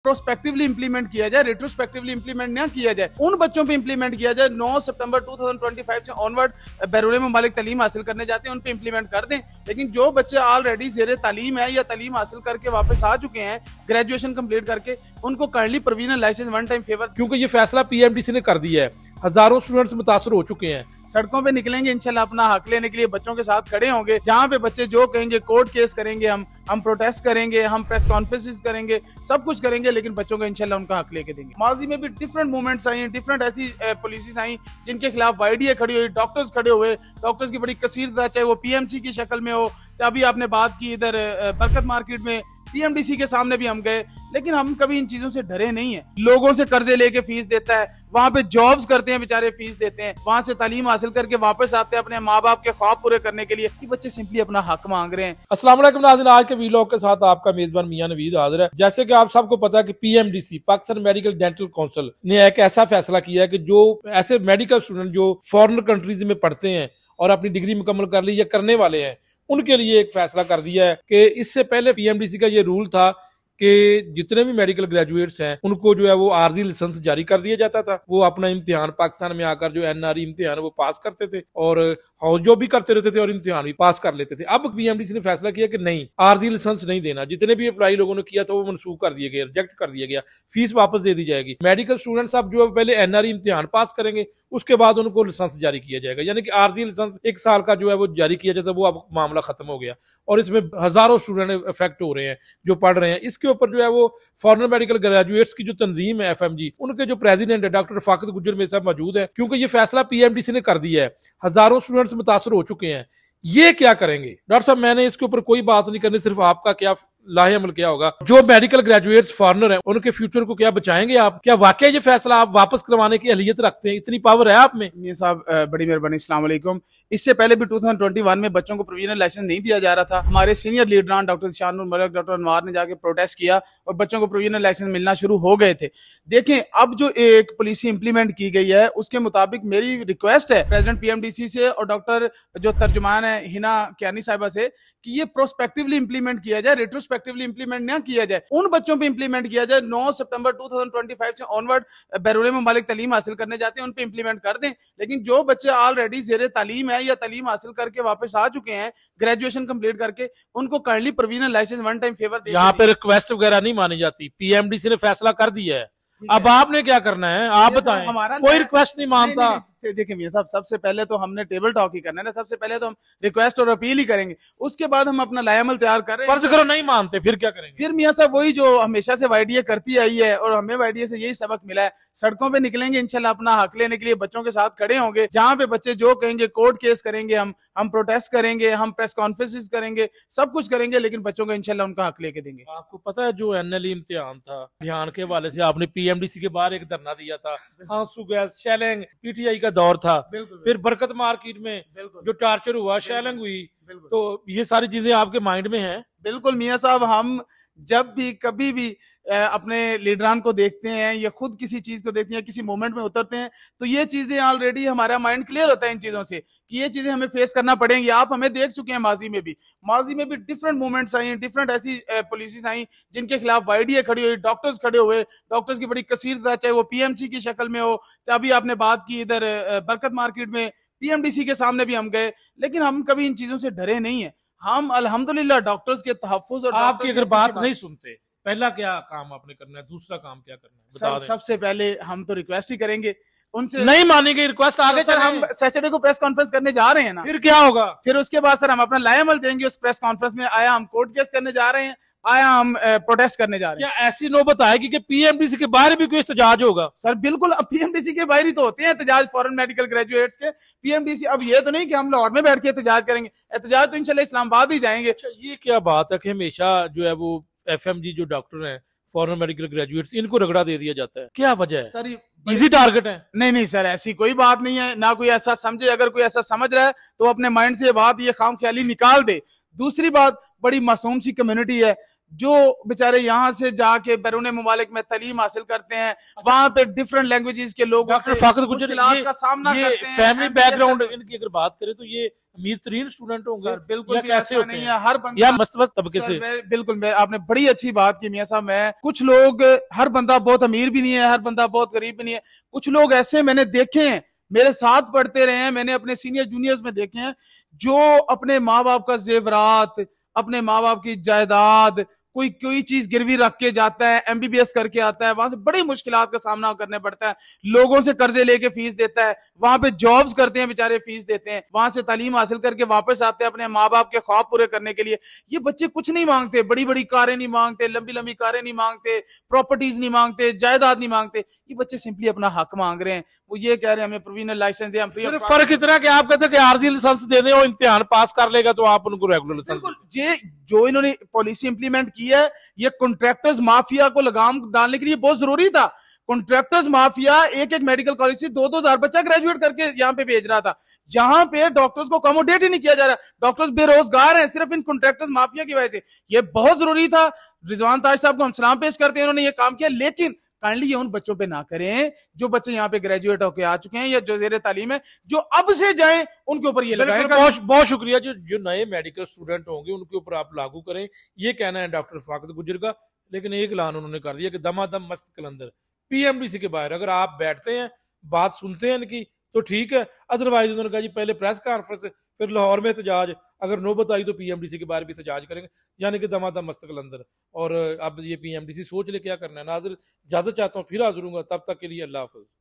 Prospectively implement किया जाए, retrospectively implement ना किया जाए, उन बच्चों पे इंप्लीमेंट किया जाए 9 सितंबर 2025 से ऑनवर्ड बैरून ममालिक तालीम हासिल करने जाते हैं उन पे इंप्लीमेंट कर दें। लेकिन जो बच्चे ऑलरेडी जेर तालीम है या तालीम हासिल करके वापस आ चुके हैं ग्रेजुएशन कंप्लीट करके, उनको करली provisional licence one time favour, क्योंकि ये फैसला पीएमडीसी ने कर दिया है, हजारों स्टूडेंट्स मुतासर हो चुके हैं। सड़कों पे निकलेंगे इंशाल्लाह अपना हक लेने के लिए, बच्चों के साथ खड़े होंगे, जहां पे बच्चे जो कहेंगे कोर्ट केस करेंगे, हम प्रोटेस्ट करेंगे, हम प्रेस कॉन्फ्रेंसेस करेंगे, सब कुछ करेंगे, लेकिन बच्चों को इंशाल्लाह उनका हक लेके देंगे। माजी में भी डिफरेंट मूवमेंट्स आई, डिफरेंट ऐसी पॉलिसीज आई जिनके खिलाफ वाईडीए खड़ी हुई, डॉक्टर्स खड़े हुए, डॉक्टर्स की बड़ी कसीर था, चाहे वो पीएमसी की शक्ल में हो, चाहे अभी आपने बात की इधर बरकत मार्केट में पीएमडीसी के सामने भी हम गए, लेकिन हम कभी इन चीजों से डरे नहीं है। लोगों से कर्जे लेके फीस देता है, वहां पे जॉब्स करते हैं बेचारे, फीस देते हैं, वहां से तालीम हासिल करके वापस आते हैं अपने माँ बाप के ख्वाब पूरे करने के लिए। ये बच्चे सिंपली अपना हक मांग रहे हैं। अस्सलाम वालेकुम नाज़रीन, आज के वीलॉग के साथ आपका मेजबान मियां नवीद हाजिर है। जैसे कि आप सबको पता है कि PMDC Pakistan medical dental council ने एक ऐसा फैसला किया है कि जो ऐसे मेडिकल स्टूडेंट जो फॉरेन कंट्रीज में पढ़ते हैं और अपनी डिग्री मुकम्मल कर ली या करने वाले हैं, उनके लिए एक फैसला कर दिया है कि इससे पहले पीएमडीसी का ये रूल था कि जितने भी मेडिकल ग्रेजुएट्स हैं उनको जो है वो आर्जी लाइसेंस जारी कर दिया जाता था। वो अपना इम्तिहान पाकिस्तान में आकर जो एनआरई इम्तिहान वो पास करते थे और हाउस जॉब भी करते रहते थे और इम्तिहान भी पास कर लेते थे। अब पीएमडीसी ने फैसला किया कि नहीं, आर्जी लाइसेंस नहीं देना। जितने भी अप्लाई लोगों ने किया था वो मनसूख कर दिया गया, रिजेक्ट कर दिया गया, फीस वापस दे दी जाएगी। मेडिकल स्टूडेंट्स अब जो है पहले एनआरई इम्तिहान पास करेंगे, उसके बाद उनको लाइसेंस जारी किया जाएगा। यानी कि आर्जी लाइसेंस 1 साल का जो है वो जारी किया जाता है, वो अब मामला खत्म हो गया और इसमें हजारों स्टूडेंट इफेक्ट हो रहे हैं जो पढ़ रहे हैं। इसके ऊपर जो है वो फॉरेन मेडिकल ग्रेजुएट्स की जो तंजीम है एफएमजी, उनके जो प्रेसिडेंट है डॉक्टर रफाकत गुज्जर मेरे साथ मौजूद है। क्योंकि ये फैसला पीएमडीसी ने कर दिया है, हजारों स्टूडेंट्स मुतासर हो चुके हैं, ये क्या करेंगे? डॉक्टर साहब, मैंने इसके ऊपर कोई बात नहीं करनी, सिर्फ आपका क्या लाहेअमल क्या होगा? जो मेडिकल ग्रेजुएट्स फॉरेनर हैं उनके फ्यूचर को क्या बचाएंगे आप? क्या वाकई ये फैसला आप वापस करवाने की अहलियत रखते हैं? इतनी पावर है आप में? मियां साहब बड़ी मेहरबानी, अस्सलाम वालेकुम। इससे पहले भी 2021 में बच्चों को प्रोविजनल लाइसेंस नहीं दिया जा रहा था। हमारे सीनियर लीडरान डॉक्टर शानुर मलिक, डॉक्टर अनवार ने जाके प्रोटेस्ट किया और बच्चों को प्रोविजनल लाइसेंस मिलना शुरू हो गए थे। देखें, अब जो एक पॉलिसी इंप्लीमेंट की गई है उसके मुताबिक मेरी रिक्वेस्ट है प्रेसिडेंट पीएमडीसी से और डॉक्टर जो तर्जुमान है हिना कियानी साहिबा से कि ये प्रोस्पेक्टिवली इंप्लीमेंट किया जाए, रेट्रोस्पेक्टिवली इंप्लीमेंट ना किया जाए, उन बच्चों पे इंप्लीमेंट किया जाए 9 सितंबर 2025 से ऑनवर्ड बैरून ममालिक तालीम हासिल करने जाते हैं उन पे इंप्लीमेंट कर दें। लेकिन जो बच्चे ऑलरेडी जेर तालीम है या तालीम हासिल करके वापस आ चुके हैं ग्रेजुएशन कंप्लीट करके, उनको करली provisional licence one time favour दे। यहाँ पे रिक्वेस्ट वगैरह नहीं मानी जाती, पीएमडीसी ने फैसला कर दिया है। अब आपने क्या करना है आप बताएं? कोई रिक्वेस्ट नहीं मानता। देखिए मियां साहब, सबसे पहले तो हमने टेबल टॉक ही करना है ना। सबसे पहले तो हम रिक्वेस्ट और अपील ही करेंगे, उसके बाद हम अपना लायामल तैयार कर रहे हैं। फर्ज करो नहीं मानते, फिर क्या करेंगे? फिर मियां साहब वही जो हमेशा से वाईडीए करती आई है और हमें वाईडीए से यही सबक मिला है, सड़कों पे निकलेंगे इंशाल्लाह अपना हक लेने के लिए, बच्चों के साथ खड़े होंगे, जहां पे बच्चे जो कहेंगे कोर्ट केस करेंगे, हम प्रोटेस्ट करेंगे, हम प्रेस कॉन्फ्रेंसेस करेंगे, सब कुछ करेंगे, लेकिन बच्चों को इंशाल्लाह उनका हक लेके देंगे। आपको पता है जो एनएलई इम्तिहान था, ध्यान के हवाले से आपने पीएमडीसी के बाहर एक धरना दिया था, आंसू गैस शेलिंग पीटीआई का दौर था, फिर बरकत मार्केट में जो टार्चर हुआ, शेलिंग हुई, तो ये सारी चीजें आपके माइंड में हैं? बिल्कुल मियां साहब, हम जब भी कभी भी अपने लीडरान को देखते हैं या खुद किसी चीज को देखते हैं, किसी मोमेंट में उतरते हैं, तो ये चीजें ऑलरेडी हमारा माइंड क्लियर होता है इन चीजों से कि ये चीजें हमें फेस करना पड़ेंगी। आप हमें देख चुके हैं माजी में भी डिफरेंट मूवमेंट्स आई, डिफरेंट ऐसी पॉलिसीज आई जिनके खिलाफ वाईडीए खड़ी हुई, डॉक्टर्स खड़े हुए, डॉक्टर्स की बड़ी कसीर था, चाहे वो पीएमसी की शक्ल में हो, चाहे अभी आपने बात की इधर बरकत मार्केट में पीएमडीसी के सामने भी हम गए, लेकिन हम कभी इन चीजों से डरे नहीं है। हम अल्हम्दुलिल्लाह डॉक्टर्स के तहफ्फुज और आपकी अगर बात नहीं सुनते, पहला क्या काम आपने करना है, दूसरा काम क्या करना है बता दें? सबसे पहले हम तो रिक्वेस्ट ही करेंगे उनसे। नहीं मानेंगे रिक्वेस्ट आगे सर, हम सैटरडे को प्रेस कॉन्फ्रेंस करने जा रहे हैं ना, फिर क्या होगा? फिर उसके बाद सर हम अपना लायामल देंगे उस प्रेस कॉन्फ्रेंस में। आया हम कोर्ट केस करने जा रहे हैं, आया हम प्रोटेस्ट करने जा रहे हैं। क्या ऐसी नौबत आएगी कि पीएमडीसी के बाहर भी कोई एहतजाज होगा? सर बिल्कुल, अब पीएमडीसी के बाहर ही तो होते हैं एहतजाज फॉरेन मेडिकल ग्रेजुएट्स के। पीएमडीसी अब ये तो नहीं कि हम लाहौर में बैठ के एहतजाज करेंगे, एहतजाज तो इंशाल्लाह इस्लामाबाद ही जाएंगे। अच्छा, ये क्या बात है कि हमेशा जो है वो एफएमजी जो डॉक्टर हैं फॉरेन मेडिकल ग्रेजुएट्स, इनको रगड़ा दे दिया जाता है, क्या वजह है? सर इजी टारगेट है? नहीं सर, ऐसी कोई बात नहीं है, ना कोई ऐसा समझे। अगर कोई ऐसा समझ रहा है तो अपने माइंड से ये बात, ये खाम ख्याली निकाल दे। दूसरी बात, बड़ी मासूम सी कम्युनिटी है, जो बेचारे यहाँ से जाके बैरून मुमालिक में तालीम हासिल करते हैं, वहां पे डिफरेंट लैंग्वेजेस के लोगों डॉक्टर से फाकत गुजर मुश्किलात का सामना ये करते हैं। फैमिली MBBS बैकग्राउंड करते हैं। इनकी अगर बात करें तो ये अमीर तरीन स्टूडेंट होंगे सर बिल्कुल या भी कैसे ऐसा होते नहीं हैं, है, हर बंदा या मस्तवस्त तबके सर से? बिल्कुल आपने बड़ी अच्छी बात की मियां साहब। मैं कुछ लोग, हर बंदा बहुत अमीर भी नहीं है, हर बंदा बहुत गरीब भी नहीं है। कुछ लोग ऐसे मैंने देखे हैं, मेरे साथ पढ़ते रहे हैं, मैंने अपने सीनियर जूनियर्स में देखे हैं, जो अपने माँ बाप का जेवरात, अपने माँ बाप की जायदाद, कोई कोई चीज गिरवी रख के जाता है, एमबीबीएस करके आता है, वहां से बड़ी मुश्किलात का सामना करने पड़ता है, लोगों से कर्जे लेके फीस देता है, वहां पे जॉब्स करते हैं बेचारे, फीस देते हैं, वहां से तालीम हासिल करके वापस आते हैं अपने माँ बाप के ख्वाब पूरे करने के लिए। ये बच्चे कुछ नहीं मांगते, बड़ी बड़ी कारें नहीं मांगते, लंबी लंबी कारें नहीं मांगते, प्रॉपर्टीज नहीं मांगते, जायदाद नहीं मांगते। ये बच्चे सिंपली अपना हक मांग रहे हैं। वो ये कह रहे हैं हमें प्रोविजनल लाइसेंस दे, हम फ्री सिर्फ फर्क इतना कि आप कहते हैं कि आरजी लाइसेंस दे दें और इम्तिहान पास कर लेगा तो आप उनको रेगुलर लाइसेंस। बिल्कुल। ये जो इन्होंने पॉलिसी इंप्लीमेंट की है, ये कॉन्ट्रैक्टर्स माफिया को लगाम डालने के लिए बहुत जरूरी था। कॉन्ट्रैक्टर्स माफिया एक एक मेडिकल कॉलेज से 2-2 हजार बच्चा ग्रेजुएट करके यहाँ पे भेज रहा था। यहाँ पे डॉक्टर्स को अकोमोडेट ही नहीं किया जा रहा, डॉक्टर्स बेरोजगार हैं सिर्फ इन कॉन्ट्रैक्टर्स माफिया की वजह से। ये बहुत जरूरी था। रिजवान ताज साहब को हम सलाम पेश करते हैं, उन्होंने ये काम किया, लेकिन काइंडली ये उन बच्चों पे ना करें जो बच्चे यहाँ पे ग्रेजुएट होके आ चुके हैं या जो जेर तालीम है, जो अब से जाएं उनके ऊपर ये लगाएं। बहुत बहुत शुक्रिया। जो जो नए मेडिकल स्टूडेंट होंगे उनके ऊपर आप लागू करें, ये कहना है डॉक्टर फाकत गुजर का। लेकिन एक ऐलान उन्होंने कर दिया कि दमादम मस्त कलंदर पीएमडीसी के बाहर अगर आप बैठते हैं, बात सुनते हैं इनकी तो ठीक है, अदरवाइज उन्होंने कहा जी पहले प्रेस कॉन्फ्रेंस, फिर लाहौर में एहतजाज, अगर नौबत आई तो पीएमडीसी के बाहर भी एहतजाज करेंगे, यानी कि दमादम मस्त कलंदर। और अब ये पीएमडीसी सोच ले क्या करना है। नाज़िर इजाजत चाहता हूँ, फिर हाजिर हूंगा, तब तक के लिए अल्लाह हाफ़िज़।